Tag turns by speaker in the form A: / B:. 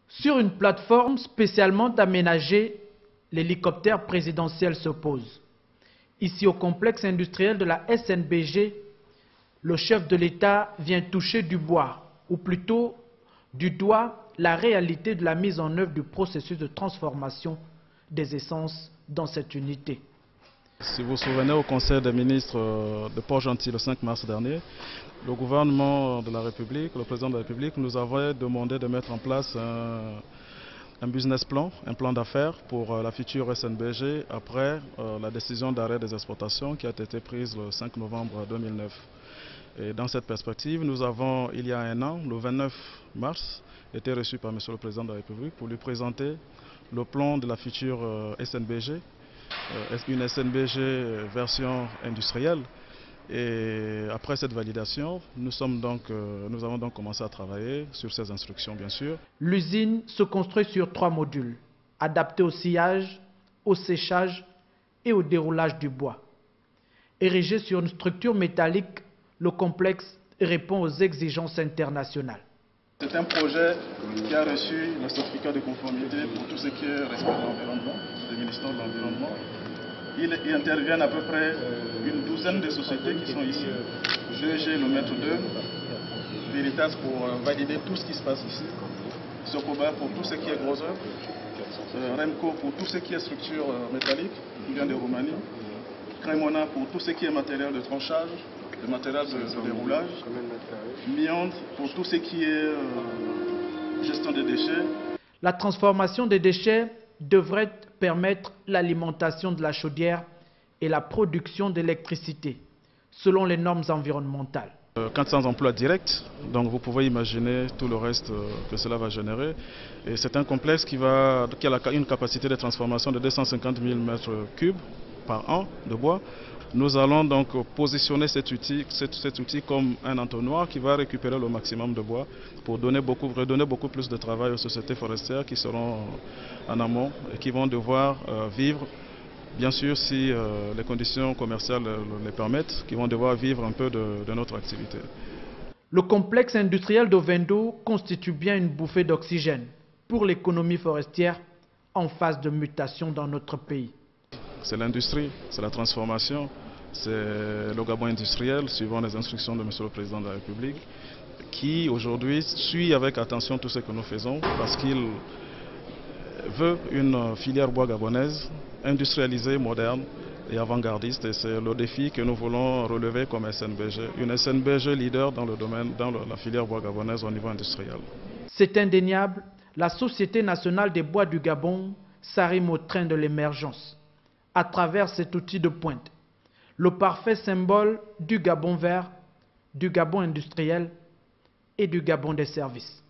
A: Sur une plateforme spécialement aménagée, l'hélicoptère présidentiel se pose. Ici au complexe industriel de la SNBG, le chef de l'État vient toucher du bois, ou plutôt du doigt, la réalité de la mise en œuvre du processus de transformation des essences dans cette unité.
B: Si vous vous souvenez, au Conseil des ministres de Port-Gentil le 5 mars dernier, le gouvernement de la République, le président de la République, nous avait demandé de mettre en place un business plan, un plan d'affaires pour la future SNBG après la décision d'arrêt des exportations qui a été prise le 5 novembre 2009. Et dans cette perspective, nous avons, il y a un an, le 29 mars, été reçu par M. le Président de la République pour lui présenter le plan de la future SNBG, une SNBG version industrielle. Et après cette validation, nous avons donc commencé à travailler sur ces instructions, bien sûr.
A: L'usine se construit sur 3 modules, adaptés au sciage, au séchage et au déroulage du bois. Érigé sur une structure métallique, le complexe répond aux exigences internationales.
C: C'est un projet qui a reçu le certificat de conformité pour tout ce qui est respect de l'environnement, du ministère de l'Environnement. Il intervient à peu près une douzaine de sociétés qui sont ici. GEG, le maître d'œuvre, Veritas pour valider tout ce qui se passe ici, Sokoba pour tout ce qui est gros œuvre, Remco pour tout ce qui est structure métallique, qui vient de Roumanie, Cremona pour tout ce qui est matériel de tranchage, le matériel de déroulage, Miande pour tout ce qui est gestion des déchets.
A: La transformation des déchets devrait permettre l'alimentation de la chaudière et la production d'électricité, selon les normes environnementales.
B: 400 emplois directs, donc vous pouvez imaginer tout le reste que cela va générer. Et c'est un complexe qui a une capacité de transformation de 250 000 m3 par an de bois. Nous allons donc positionner cet outil comme un entonnoir qui va récupérer le maximum de bois pour redonner beaucoup plus de travail aux sociétés forestières qui seront en amont et qui vont devoir vivre, bien sûr si les conditions commerciales les permettent, qui vont devoir vivre un peu de notre activité.
A: Le complexe industriel d'Ovendo constitue bien une bouffée d'oxygène pour l'économie forestière en phase de mutation dans notre pays.
B: C'est l'industrie, c'est la transformation, c'est le Gabon industriel, suivant les instructions de M. le Président de la République, qui aujourd'hui suit avec attention tout ce que nous faisons parce qu'il veut une filière bois gabonaise industrialisée, moderne et avant-gardiste. Et c'est le défi que nous voulons relever comme SNBG, une SNBG leader dans la filière bois gabonaise au niveau industriel.
A: C'est indéniable, la Société nationale des bois du Gabon s'arrime au train de l'émergence à travers cet outil de pointe, le parfait symbole du Gabon vert, du Gabon industriel et du Gabon des services.